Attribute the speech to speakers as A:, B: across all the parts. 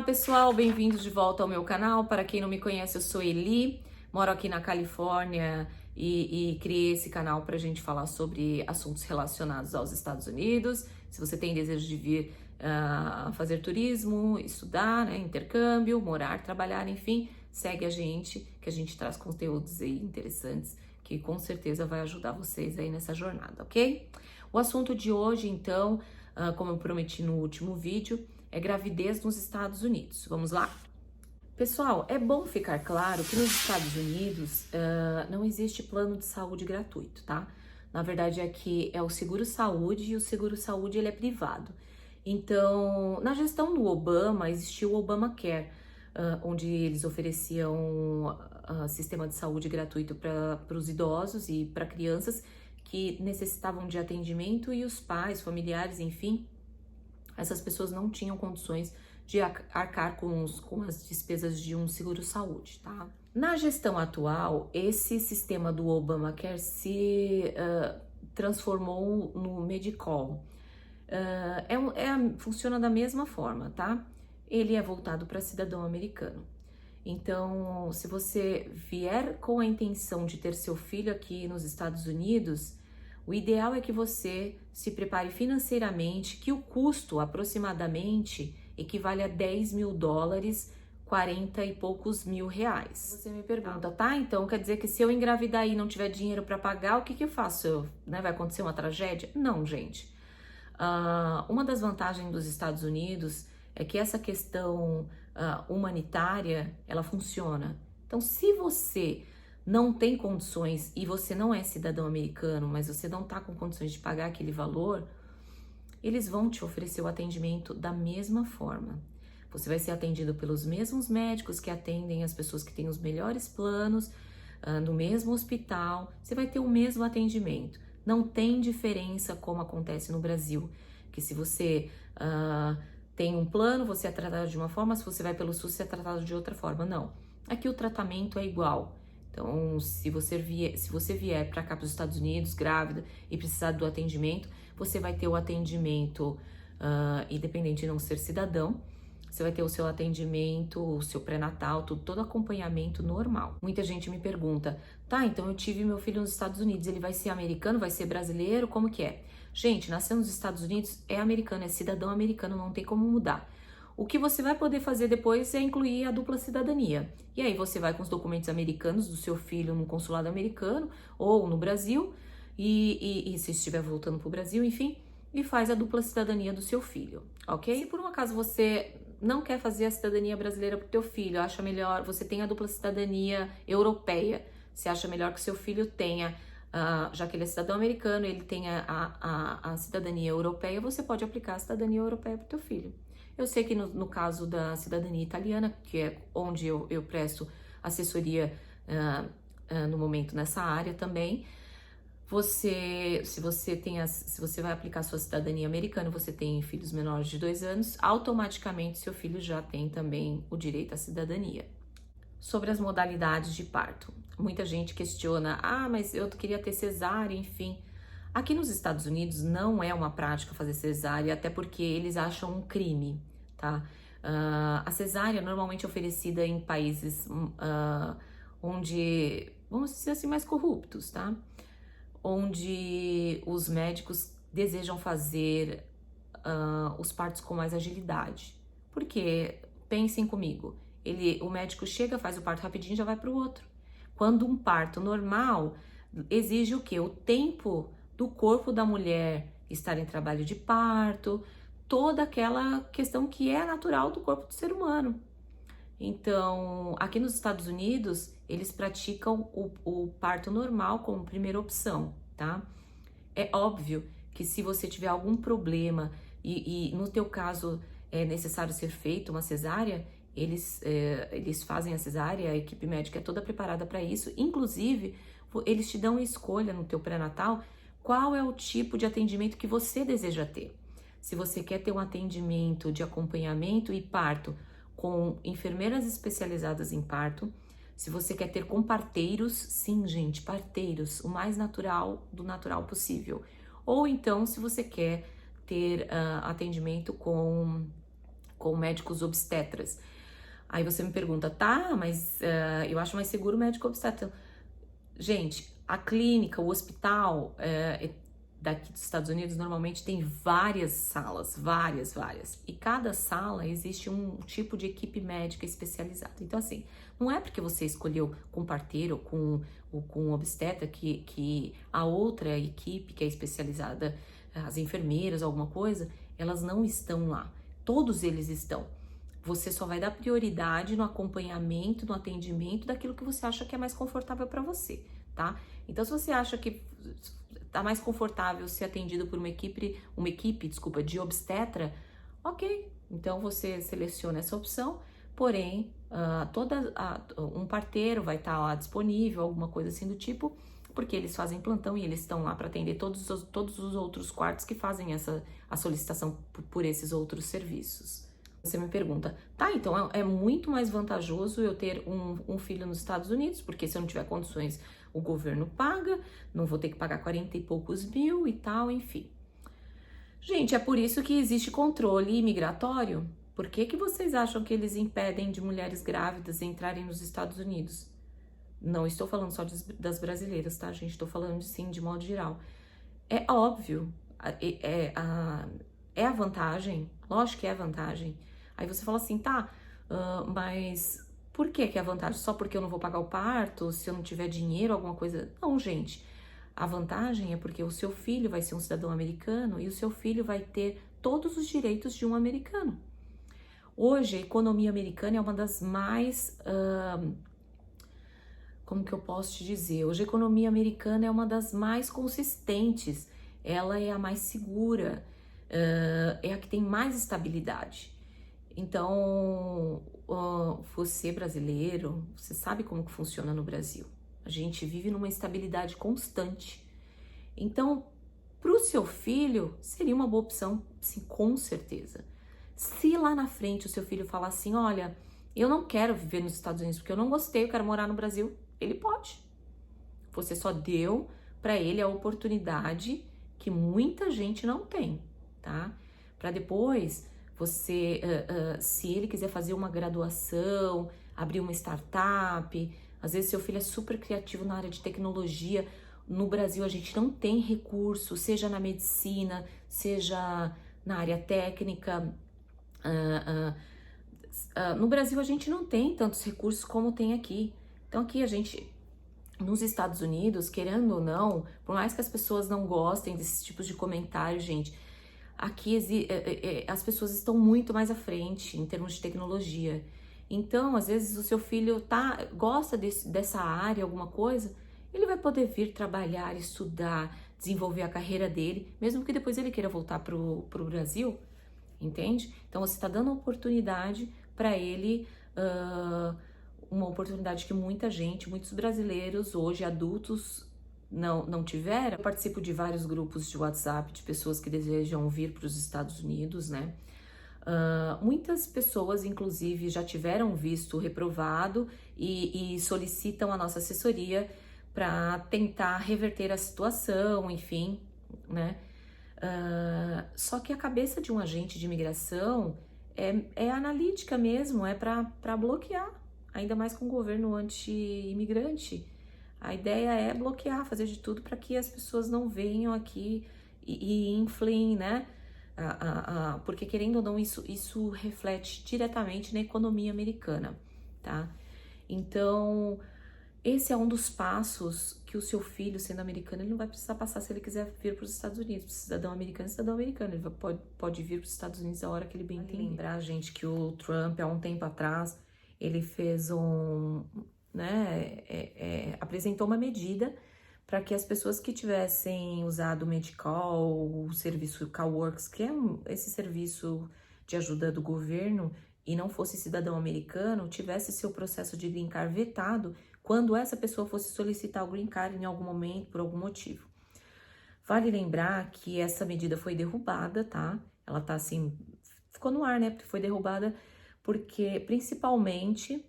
A: pessoal, bem-vindos de volta ao meu canal. Para quem não me conhece, eu sou Eli, moro aqui na Califórnia e criei esse canal para a gente falar sobre assuntos relacionados aos Estados Unidos. Se você tem desejo de vir fazer turismo, estudar, né, intercâmbio, morar, trabalhar, enfim, segue a gente, que a gente traz conteúdos aí interessantes que com certeza vai ajudar vocês aí nessa jornada, ok? O assunto de hoje, então, como eu prometi no último vídeo, é gravidez nos Estados Unidos. Vamos lá? Pessoal, é bom ficar claro que nos Estados Unidos não existe plano de saúde gratuito, tá? Na verdade, aqui é o seguro-saúde e o seguro-saúde ele é privado. Então, na gestão do Obama, existiu o Obamacare, onde eles ofereciam sistema de saúde gratuito para os idosos e para crianças que necessitavam de atendimento e os pais, familiares, enfim, essas pessoas não tinham condições de arcar com as despesas de um seguro-saúde, tá? Na gestão atual, esse sistema do Obamacare se transformou no Medicare. Funciona da mesma forma, tá? Ele é voltado para cidadão americano. Então, se você vier com a intenção de ter seu filho aqui nos Estados Unidos, o ideal é que você se prepare financeiramente, que o custo aproximadamente equivale a 10 mil dólares, 40 e poucos mil reais. Você me pergunta, tá? Então quer dizer que se eu engravidar e não tiver dinheiro para pagar, o que que eu faço? Vai acontecer uma tragédia? Não, gente. Uma das vantagens dos Estados Unidos é que essa questão humanitária, ela funciona. Então, se você não tem condições e você não é cidadão americano, mas você não está com condições de pagar aquele valor, eles vão te oferecer o atendimento da mesma forma. Você vai ser atendido pelos mesmos médicos que atendem as pessoas que têm os melhores planos, no mesmo hospital, você vai ter o mesmo atendimento. Não tem diferença como acontece no Brasil, que se você tem um plano, você é tratado de uma forma, se você vai pelo SUS, você é tratado de outra forma. Não, aqui o tratamento é igual. Então, se você vier para cá para os Estados Unidos, grávida, e precisar do atendimento, você vai ter o atendimento, independente de não ser cidadão, você vai ter o seu atendimento, o seu pré-natal, todo acompanhamento normal. Muita gente me pergunta, tá, então eu tive meu filho nos Estados Unidos, ele vai ser americano, vai ser brasileiro, como que é? Gente, nasceu nos Estados Unidos, é americano, é cidadão americano, não tem como mudar. O que você vai poder fazer depois é incluir a dupla cidadania. E aí você vai com os documentos americanos do seu filho no consulado americano ou no Brasil, e se estiver voltando para o Brasil, enfim, e faz a dupla cidadania do seu filho, ok? Se por um acaso você não quer fazer a cidadania brasileira para o teu filho, acha melhor, você tem a dupla cidadania europeia, você acha melhor que seu filho tenha, já que ele é cidadão americano, ele tenha a cidadania europeia, você pode aplicar a cidadania europeia para o teu filho. Eu sei que no caso da cidadania italiana, que é onde eu presto assessoria no momento nessa área também, se você vai aplicar sua cidadania americana, você tem filhos menores de 2 anos, automaticamente seu filho já tem também o direito à cidadania. Sobre as modalidades de parto, muita gente questiona, mas eu queria ter cesárea, enfim. Aqui nos Estados Unidos não é uma prática fazer cesárea, até porque eles acham um crime, tá? A cesárea normalmente é oferecida em países onde, vamos dizer assim, mais corruptos, tá? Onde os médicos desejam fazer os partos com mais agilidade. Porque, pensem comigo, o médico chega, faz o parto rapidinho e já vai para o outro. Quando um parto normal exige o quê? O tempo do corpo da mulher estar em trabalho de parto, toda aquela questão que é natural do corpo do ser humano. Então, aqui nos Estados Unidos, eles praticam o parto normal como primeira opção, tá? É óbvio que se você tiver algum problema e no teu caso é necessário ser feita uma cesárea, eles fazem a cesárea, a equipe médica é toda preparada para isso. Inclusive, eles te dão a escolha no teu pré-natal qual é o tipo de atendimento que você deseja ter. Se você quer ter um atendimento de acompanhamento e parto com enfermeiras especializadas em parto, se você quer ter com parteiros, sim, gente, parteiros, o mais natural do natural possível. Ou então, se você quer ter atendimento com com médicos obstetras. Aí você me pergunta, tá, mas eu acho mais seguro o médico obstetra. Gente, a clínica, o hospital daqui dos Estados Unidos normalmente tem várias salas, várias. E cada sala existe um tipo de equipe médica especializada. Então, assim, não é porque você escolheu com parteiro ou com obstetra que a outra equipe que é especializada, as enfermeiras, alguma coisa, elas não estão lá. Todos eles estão. Você só vai dar prioridade no acompanhamento, no atendimento daquilo que você acha que é mais confortável para você, tá? Então, se você acha que tá mais confortável ser atendido por uma equipe, desculpa, de obstetra, ok. Então, você seleciona essa opção, porém, um parteiro vai estar lá disponível, alguma coisa assim do tipo, porque eles fazem plantão e eles estão lá para atender todos os outros quartos que fazem a solicitação por esses outros serviços. Você me pergunta, tá, então é muito mais vantajoso eu ter um filho nos Estados Unidos, porque se eu não tiver condições, o governo paga, não vou ter que pagar 40 e poucos mil e tal, enfim. Gente, é por isso que existe controle imigratório. Por que que vocês acham que eles impedem de mulheres grávidas entrarem nos Estados Unidos? Não estou falando só das brasileiras, tá, gente? Estou falando, sim, de modo geral. É óbvio, é a vantagem, lógico que é a vantagem. Aí você fala assim, tá, mas por que que é a vantagem? Só porque eu não vou pagar o parto, se eu não tiver dinheiro, alguma coisa? Não, gente. A vantagem é porque o seu filho vai ser um cidadão americano e o seu filho vai ter todos os direitos de um americano. Hoje, a economia americana é uma das mais... como que eu posso te dizer? Hoje a economia americana é uma das mais consistentes, ela é a mais segura, é a que tem mais estabilidade. Então, você brasileiro, você sabe como que funciona no Brasil. A gente vive numa estabilidade constante. Então, para o seu filho, seria uma boa opção, sim, com certeza. Se lá na frente o seu filho falar assim, olha, eu não quero viver nos Estados Unidos porque eu não gostei, eu quero morar no Brasil, ele pode. Você só deu para ele a oportunidade que muita gente não tem, tá? Para depois você, se ele quiser fazer uma graduação, abrir uma startup, às vezes seu filho é super criativo na área de tecnologia. No Brasil a gente não tem recurso, seja na medicina, seja na área técnica. No Brasil a gente não tem tantos recursos como tem aqui. Então aqui a gente, nos Estados Unidos, querendo ou não, por mais que as pessoas não gostem desses tipos de comentários, gente, aqui as pessoas estão muito mais à frente em termos de tecnologia. Então, às vezes o seu filho gosta dessa área, alguma coisa, ele vai poder vir trabalhar, estudar, desenvolver a carreira dele, mesmo que depois ele queira voltar pro Brasil, entende? Então você está dando oportunidade para ele, uma oportunidade que muitos brasileiros hoje, adultos, não tiveram. Eu participo de vários grupos de WhatsApp de pessoas que desejam vir para os Estados Unidos, né? Muitas pessoas, inclusive, já tiveram visto reprovado e solicitam a nossa assessoria para tentar reverter a situação, enfim, né? Só que a cabeça de um agente de imigração é analítica mesmo, é para bloquear, ainda mais com o governo anti-imigrante. A ideia é bloquear, fazer de tudo para que as pessoas não venham aqui e infliem, né? Porque querendo ou não, isso reflete diretamente na economia americana, tá? Então, esse é um dos passos que o seu filho, sendo americano, ele não vai precisar passar se ele quiser vir para os Estados Unidos. Cidadão americano, ele pode vir para os Estados Unidos a hora que ele bem entender. Lembrar, gente, que o Trump, há um tempo atrás, ele fez apresentou uma medida para que as pessoas que tivessem usado o Medical, o serviço CalWorks, que é esse serviço de ajuda do governo, e não fosse cidadão americano, tivesse seu processo de green card vetado quando essa pessoa fosse solicitar o green card em algum momento, por algum motivo. Vale lembrar que essa medida foi derrubada, tá? Ela tá assim, ficou no ar, né? Porque foi derrubada porque, principalmente,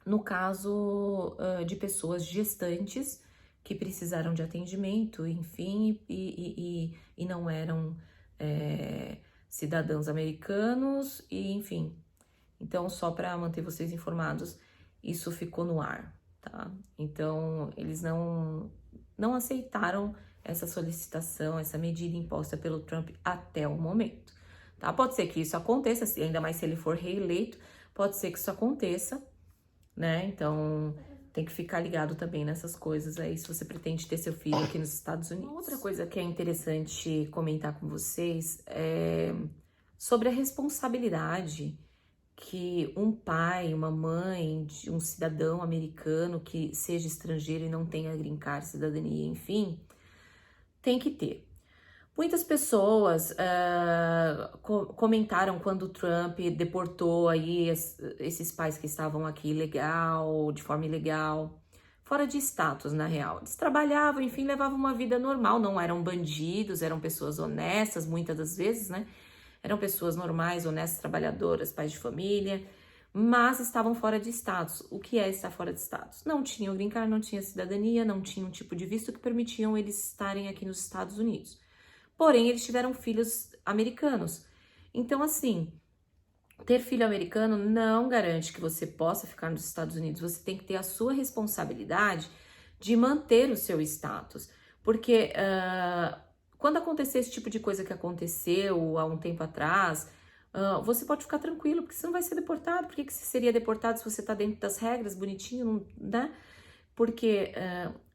A: no caso de pessoas gestantes que precisaram de atendimento, enfim, e não eram cidadãos americanos e, enfim. Então, só para manter vocês informados, isso ficou no ar, tá? Então, eles não aceitaram essa solicitação, essa medida imposta pelo Trump até o momento, tá? Pode ser que isso aconteça, ainda mais se ele for reeleito, pode ser que isso aconteça, né? Então, tem que ficar ligado também nessas coisas aí, se você pretende ter seu filho aqui nos Estados Unidos. Uma outra coisa que é interessante comentar com vocês é sobre a responsabilidade que um pai, uma mãe, um cidadão americano que seja estrangeiro e não tenha green card, cidadania, enfim, tem que ter. Muitas pessoas comentaram quando o Trump deportou aí esses pais que estavam aqui de forma ilegal, fora de status, na real. Eles trabalhavam, enfim, levavam uma vida normal, não eram bandidos, eram pessoas honestas, muitas das vezes, né? Eram pessoas normais, honestas, trabalhadoras, pais de família, mas estavam fora de status. O que é estar fora de status? Não tinham green card, não tinha cidadania, não tinha um tipo de visto que permitiam eles estarem aqui nos Estados Unidos. Porém, eles tiveram filhos americanos. Então, assim, ter filho americano não garante que você possa ficar nos Estados Unidos. Você tem que ter a sua responsabilidade de manter o seu status. Porque quando acontecer esse tipo de coisa que aconteceu há um tempo atrás, você pode ficar tranquilo, porque você não vai ser deportado. Por que você seria deportado se você está dentro das regras, bonitinho, né? Porque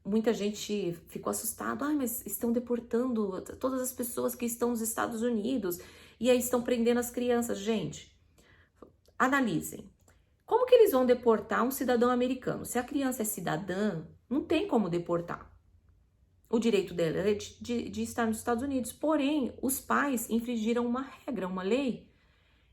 A: muita gente ficou assustada, mas estão deportando todas as pessoas que estão nos Estados Unidos e aí estão prendendo as crianças. Gente, analisem. Como que eles vão deportar um cidadão americano? Se a criança é cidadã, não tem como deportar. O direito dela é de estar nos Estados Unidos. Porém, os pais infringiram uma regra, uma lei.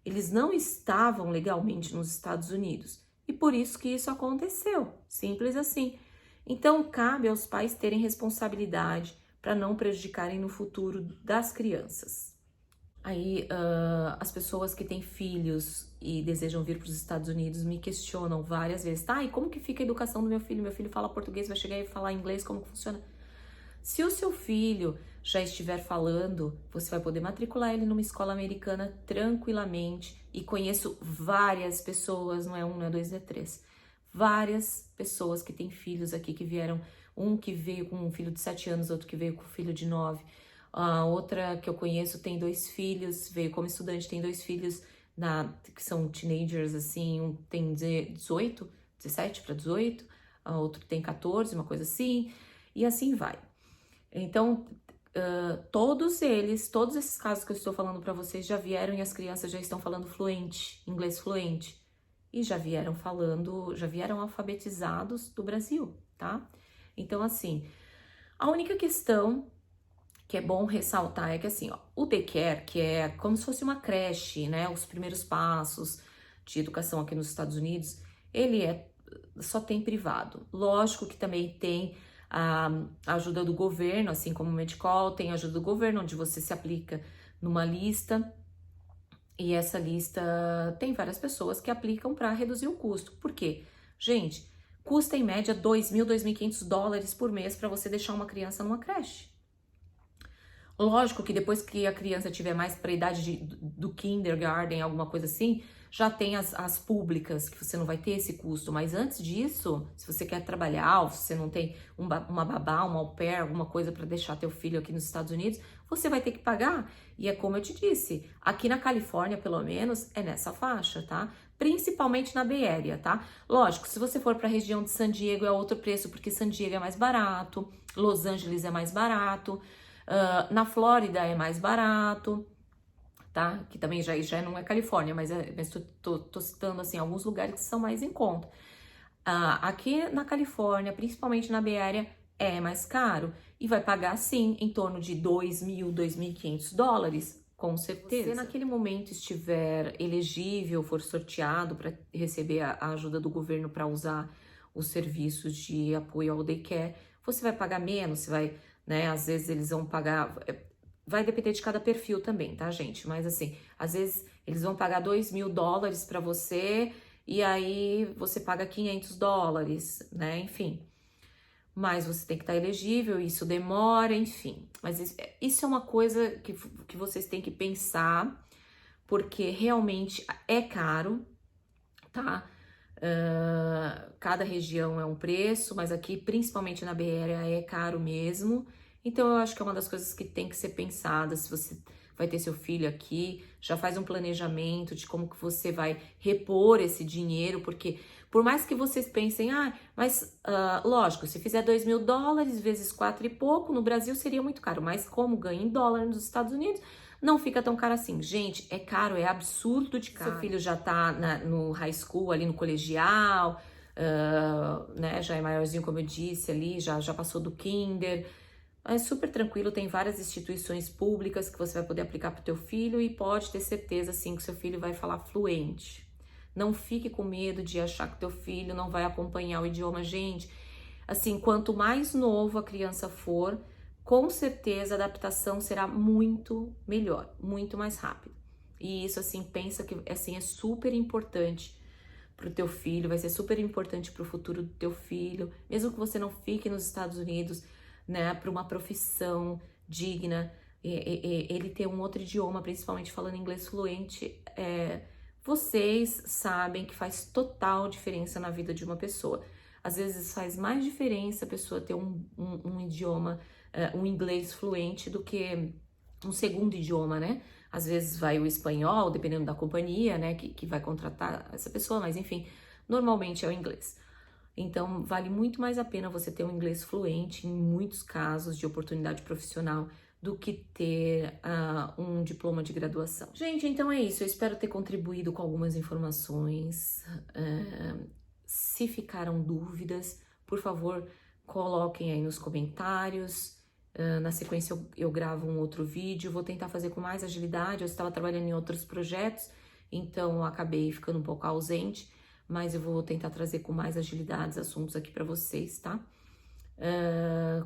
A: Eles não estavam legalmente nos Estados Unidos. E por isso que isso aconteceu. Simples assim. Então, cabe aos pais terem responsabilidade para não prejudicarem no futuro das crianças. Aí, as pessoas que têm filhos e desejam vir para os Estados Unidos me questionam várias vezes. Tá, e como que fica a educação do meu filho? Meu filho fala português, vai chegar e falar inglês, como que funciona? Se o seu filho já estiver falando, você vai poder matricular ele numa escola americana tranquilamente. E conheço várias pessoas, não é um, não é dois, é três. Várias pessoas que têm filhos aqui, que vieram, um que veio com um filho de 7 anos, outro que veio com um filho de 9. A outra que eu conheço tem 2 filhos, veio como estudante, tem 2 filhos que são teenagers, assim, um tem 18, 17 para 18, a outro tem 14, uma coisa assim, e assim vai. Então, todos esses casos que eu estou falando para vocês já vieram e as crianças já estão falando inglês fluente. E já vieram alfabetizados do Brasil, tá? Então, assim, a única questão que é bom ressaltar é que, assim, ó, o daycare, que é como se fosse uma creche, né? Os primeiros passos de educação aqui nos Estados Unidos, só tem privado. Lógico que também tem a ajuda do governo, assim como o Medi-Cal, tem a ajuda do governo, onde você se aplica numa lista, e essa lista tem várias pessoas que aplicam para reduzir o custo. Por quê? Gente, custa em média $2.000, $2.500 por mês para você deixar uma criança numa creche. Lógico que depois que a criança tiver mais para a idade do kindergarten, alguma coisa assim, já tem as públicas, que você não vai ter esse custo. Mas antes disso, se você quer trabalhar, ou se você não tem uma babá, uma au pair, alguma coisa para deixar teu filho aqui nos Estados Unidos, você vai ter que pagar. E é como eu te disse, aqui na Califórnia, pelo menos, é nessa faixa, tá? Principalmente na Bay Area, tá? Lógico, se você for para a região de San Diego é outro preço, porque San Diego é mais barato, Los Angeles é mais barato, na Flórida é mais barato, tá? Que também já não é Califórnia, mas tô citando, assim, alguns lugares que são mais em conta. Aqui na Califórnia, principalmente na Bay Area, é mais caro e vai pagar, sim, em torno de $2.000, $2.500, com certeza. Se naquele momento estiver elegível, for sorteado para receber a ajuda do governo para usar os serviços de apoio ao daycare, você vai pagar menos, você vai, né, às vezes eles vão pagar, vai depender de cada perfil também, tá, gente? Mas assim, às vezes eles vão pagar $2.000 para você e aí você paga $500, né? Enfim. Mas você tem que estar elegível, isso demora, enfim. Mas isso é uma coisa que vocês têm que pensar porque realmente é caro, tá? Cada região é um preço, mas aqui, principalmente na BR, é caro mesmo. Então, eu acho que é uma das coisas que tem que ser pensada. Se você vai ter seu filho aqui, já faz um planejamento de como que você vai repor esse dinheiro, porque por mais que vocês pensem, lógico, se fizer $2.000 vezes 4 e pouco, no Brasil seria muito caro, mas como ganha em dólar nos Estados Unidos, não fica tão caro assim. Gente, é caro, é absurdo de caro. Seu filho já tá no high school, ali no colegial, né, já é maiorzinho, como eu disse ali, já passou do kinder. É super tranquilo, tem várias instituições públicas que você vai poder aplicar para o teu filho e pode ter certeza, sim, que seu filho vai falar fluente. Não fique com medo de achar que teu filho não vai acompanhar o idioma. Gente, assim, quanto mais novo a criança for, com certeza a adaptação será muito melhor, muito mais rápido. E isso, assim, pensa que assim, é super importante pro teu filho, vai ser super importante pro futuro do teu filho, mesmo que você não fique nos Estados Unidos, né, para uma profissão digna, ele ter um outro idioma, principalmente falando inglês fluente, vocês sabem que faz total diferença na vida de uma pessoa. Às vezes faz mais diferença a pessoa ter um idioma, um inglês fluente do que um segundo idioma, né? Às vezes vai o espanhol, dependendo da companhia, né, que vai contratar essa pessoa, mas enfim, normalmente é o inglês. Então, vale muito mais a pena você ter um inglês fluente em muitos casos de oportunidade profissional do que ter um diploma de graduação. Gente, então é isso. Eu espero ter contribuído com algumas informações. Se ficaram dúvidas, por favor, coloquem aí nos comentários. Na sequência eu gravo um outro vídeo, vou tentar fazer com mais agilidade. Eu estava trabalhando em outros projetos, então eu acabei ficando um pouco ausente, mas eu vou tentar trazer com mais agilidade os assuntos aqui para vocês, tá?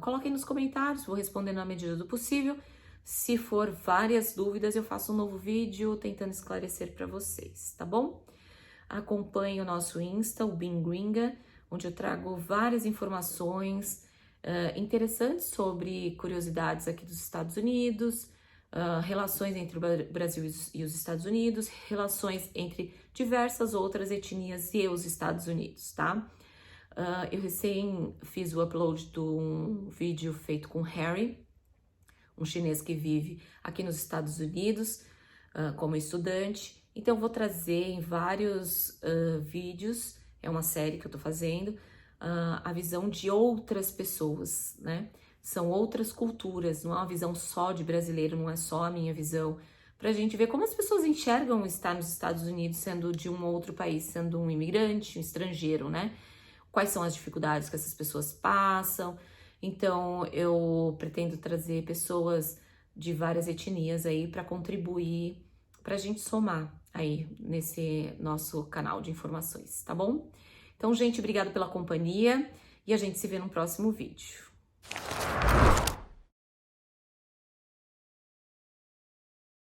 A: Coloquem nos comentários, vou responder na medida do possível. Se for várias dúvidas, eu faço um novo vídeo tentando esclarecer para vocês, tá bom? Acompanhe o nosso Insta, o Being Gringa, onde eu trago várias informações interessantes sobre curiosidades aqui dos Estados Unidos, relações entre o Brasil e os Estados Unidos, relações entre diversas outras etnias e os Estados Unidos, tá? Eu recém fiz o upload de um vídeo feito com Harry, um chinês que vive aqui nos Estados Unidos como estudante. Então, eu vou trazer em vários vídeos, é uma série que eu tô fazendo, a visão de outras pessoas, né? São outras culturas, não é uma visão só de brasileiro, não é só a minha visão, pra gente ver como as pessoas enxergam estar nos Estados Unidos sendo de um outro país, sendo um imigrante, um estrangeiro, né? Quais são as dificuldades que essas pessoas passam. Então, eu pretendo trazer pessoas de várias etnias aí para contribuir, pra gente somar aí nesse nosso canal de informações, tá bom? Então, gente, obrigado pela companhia e a gente se vê no próximo vídeo.